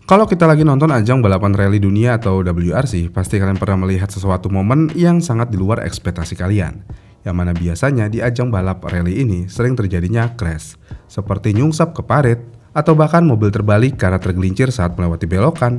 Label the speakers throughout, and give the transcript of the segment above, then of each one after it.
Speaker 1: Kalau kita lagi nonton ajang balapan rally dunia atau WRC, pasti kalian pernah melihat sesuatu momen yang sangat di luar ekspektasi kalian. Yang mana biasanya di ajang balap rally ini sering terjadinya crash, seperti nyungsap ke parit, atau bahkan mobil terbalik karena tergelincir saat melewati belokan.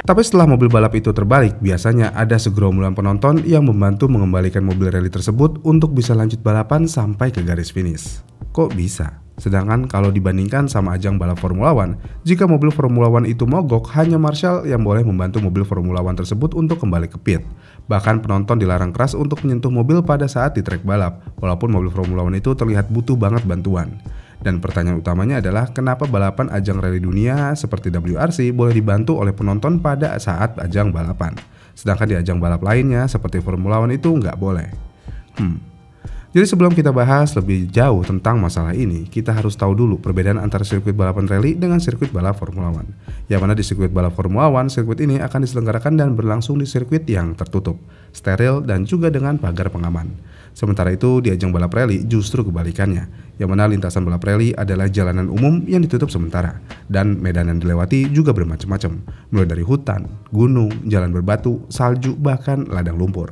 Speaker 1: Tapi setelah mobil balap itu terbalik, biasanya ada segerombolan penonton yang membantu mengembalikan mobil rally tersebut untuk bisa lanjut balapan sampai ke garis finish. Kok bisa? Sedangkan kalau dibandingkan sama ajang balap Formula One, jika mobil Formula One itu mogok, hanya Marshall yang boleh membantu mobil Formula One tersebut untuk kembali ke pit. Bahkan penonton dilarang keras untuk menyentuh mobil pada saat di trek balap, walaupun mobil Formula One itu terlihat butuh banget bantuan. Dan pertanyaan utamanya adalah kenapa balapan ajang rally dunia seperti WRC boleh dibantu oleh penonton pada saat ajang balapan, sedangkan di ajang balap lainnya seperti Formula One itu nggak boleh. Jadi sebelum kita bahas lebih jauh tentang masalah ini, kita harus tahu dulu perbedaan antara sirkuit balapan rally dengan sirkuit balap Formula One. Yang mana di sirkuit balap Formula One, sirkuit ini akan diselenggarakan dan berlangsung di sirkuit yang tertutup, steril, dan juga dengan pagar pengaman. Sementara itu di ajang balap rally justru kebalikannya, yang mana lintasan balap rally adalah jalanan umum yang ditutup sementara, dan medan yang dilewati juga bermacam-macam, mulai dari hutan, gunung, jalan berbatu, salju, bahkan ladang lumpur.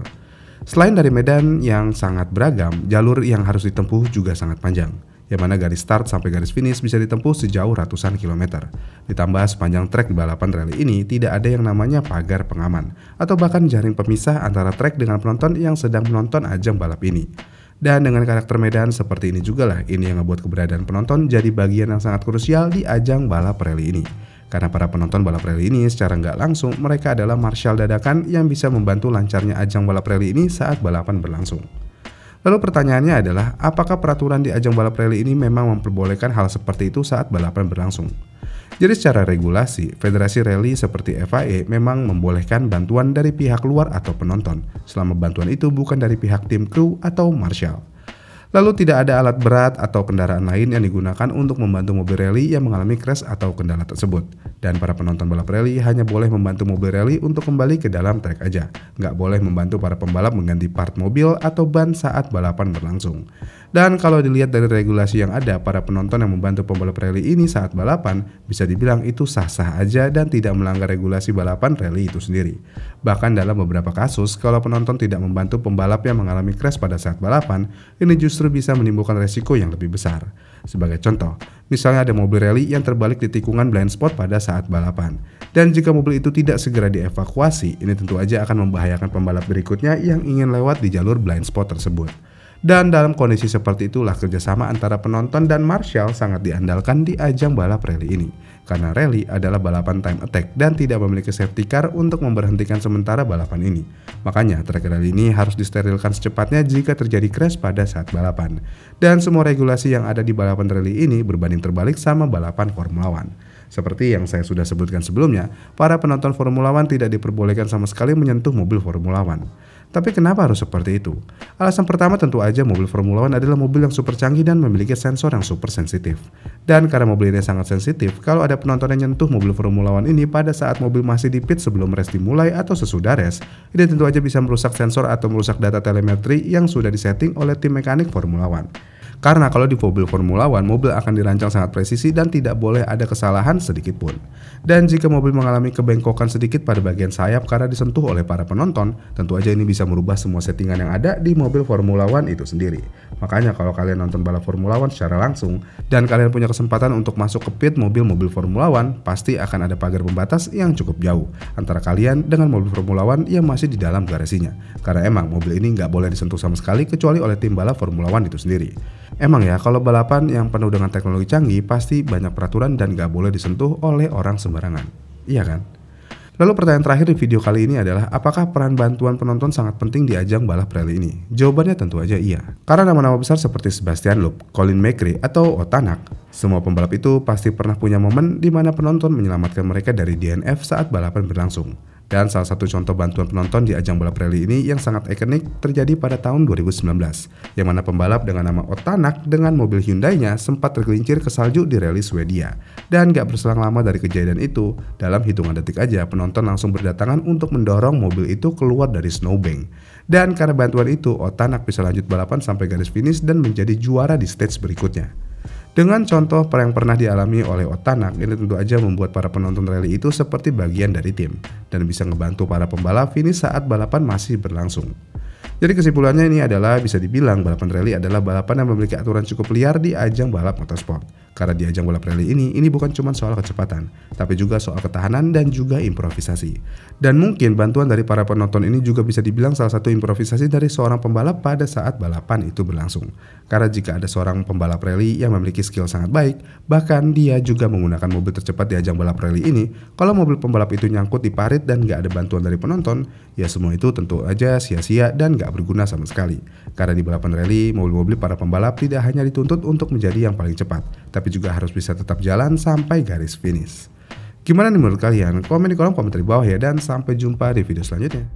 Speaker 1: Selain dari medan yang sangat beragam, jalur yang harus ditempuh juga sangat panjang, yang mana garis start sampai garis finish bisa ditempuh sejauh ratusan kilometer. Ditambah sepanjang trek di balapan rally ini tidak ada yang namanya pagar pengaman, atau bahkan jaring pemisah antara trek dengan penonton yang sedang menonton ajang balap ini. Dan dengan karakter medan seperti ini juga lah ini yang membuat keberadaan penonton jadi bagian yang sangat krusial di ajang balap rally ini. Karena para penonton balap rally ini secara nggak langsung mereka adalah marshal dadakan yang bisa membantu lancarnya ajang balap rally ini saat balapan berlangsung. Lalu pertanyaannya adalah apakah peraturan di ajang balap rally ini memang memperbolehkan hal seperti itu saat balapan berlangsung? Jadi secara regulasi, federasi rally seperti FIA memang membolehkan bantuan dari pihak luar atau penonton, selama bantuan itu bukan dari pihak tim kru atau marshal. Lalu tidak ada alat berat atau kendaraan lain yang digunakan untuk membantu mobil rally yang mengalami crash atau kendala tersebut. Dan para penonton balap rally hanya boleh membantu mobil rally untuk kembali ke dalam trek aja. Nggak boleh membantu para pembalap mengganti part mobil atau ban saat balapan berlangsung. Dan kalau dilihat dari regulasi yang ada, para penonton yang membantu pembalap rally ini saat balapan bisa dibilang itu sah-sah aja dan tidak melanggar regulasi balapan rally itu sendiri. Bahkan dalam beberapa kasus, kalau penonton tidak membantu pembalap yang mengalami crash pada saat balapan, ini justru bisa menimbulkan resiko yang lebih besar. Sebagai contoh, misalnya ada mobil rally yang terbalik di tikungan blind spot pada saat balapan. Dan jika mobil itu tidak segera dievakuasi, ini tentu aja akan membahayakan pembalap berikutnya yang ingin lewat di jalur blind spot tersebut. Dan dalam kondisi seperti itulah kerjasama antara penonton dan marshal sangat diandalkan di ajang balap rally ini. Karena rally adalah balapan time attack dan tidak memiliki safety car untuk memberhentikan sementara balapan ini. Makanya trek rally ini harus disterilkan secepatnya jika terjadi crash pada saat balapan. Dan semua regulasi yang ada di balapan rally ini berbanding terbalik sama balapan Formula One. Seperti yang saya sudah sebutkan sebelumnya, para penonton Formula One tidak diperbolehkan sama sekali menyentuh mobil Formula One. Tapi kenapa harus seperti itu? Alasan pertama tentu aja mobil Formula One adalah mobil yang super canggih dan memiliki sensor yang super sensitif. Dan karena mobil ini sangat sensitif, kalau ada penonton yang nyentuh mobil Formula One ini pada saat mobil masih di pit sebelum race dimulai atau sesudah race, ini tentu aja bisa merusak sensor atau merusak data telemetri yang sudah disetting oleh tim mekanik Formula One. Karena kalau di mobil Formula One, mobil akan dirancang sangat presisi dan tidak boleh ada kesalahan sedikit pun. Dan jika mobil mengalami kebengkokan sedikit pada bagian sayap karena disentuh oleh para penonton, tentu aja ini bisa merubah semua settingan yang ada di mobil Formula One itu sendiri. Makanya kalau kalian nonton balap Formula One secara langsung, dan kalian punya kesempatan untuk masuk ke pit mobil-mobil Formula One, pasti akan ada pagar pembatas yang cukup jauh antara kalian dengan mobil Formula One yang masih di dalam garasinya. Karena emang mobil ini nggak boleh disentuh sama sekali kecuali oleh tim balap Formula One itu sendiri. Emang ya, kalau balapan yang penuh dengan teknologi canggih pasti banyak peraturan dan gak boleh disentuh oleh orang sembarangan. Iya kan? Lalu pertanyaan terakhir di video kali ini adalah apakah peran bantuan penonton sangat penting di ajang balap rally ini? Jawabannya tentu aja iya. Karena nama-nama besar seperti Sebastian Loeb, Colin McRae, atau Otanak, semua pembalap itu pasti pernah punya momen di mana penonton menyelamatkan mereka dari DNF saat balapan berlangsung. Dan salah satu contoh bantuan penonton di ajang balap rally ini yang sangat ikonik terjadi pada tahun 2019, yang mana pembalap dengan nama Otanak dengan mobil Hyundai-nya sempat tergelincir ke salju di rally Swedia. Dan gak berselang lama dari kejadian itu, dalam hitungan detik aja penonton langsung berdatangan untuk mendorong mobil itu keluar dari snowbank. Dan karena bantuan itu, Otanak bisa lanjut balapan sampai garis finish dan menjadi juara di stage berikutnya. Dengan contoh yang pernah dialami oleh Otanak, ini tentu aja membuat para penonton rally itu seperti bagian dari tim dan bisa ngebantu para pembalap finish saat balapan masih berlangsung. Jadi kesimpulannya ini adalah bisa dibilang balapan rally adalah balapan yang memiliki aturan cukup liar di ajang balap motorsport. Karena di ajang balap rally ini bukan cuma soal kecepatan, tapi juga soal ketahanan dan juga improvisasi. Dan mungkin bantuan dari para penonton ini juga bisa dibilang salah satu improvisasi dari seorang pembalap pada saat balapan itu berlangsung. Karena jika ada seorang pembalap rally yang memiliki skill sangat baik, bahkan dia juga menggunakan mobil tercepat di ajang balap rally ini, kalau mobil pembalap itu nyangkut di parit dan gak ada bantuan dari penonton, ya semua itu tentu aja sia-sia dan gak berguna sama sekali. Karena di balapan rally, mobil-mobil para pembalap tidak hanya dituntut untuk menjadi yang paling cepat, tapi juga harus bisa tetap jalan sampai garis finish. Gimana nih menurut kalian? Komen di kolom komentar di bawah ya, dan sampai jumpa di video selanjutnya.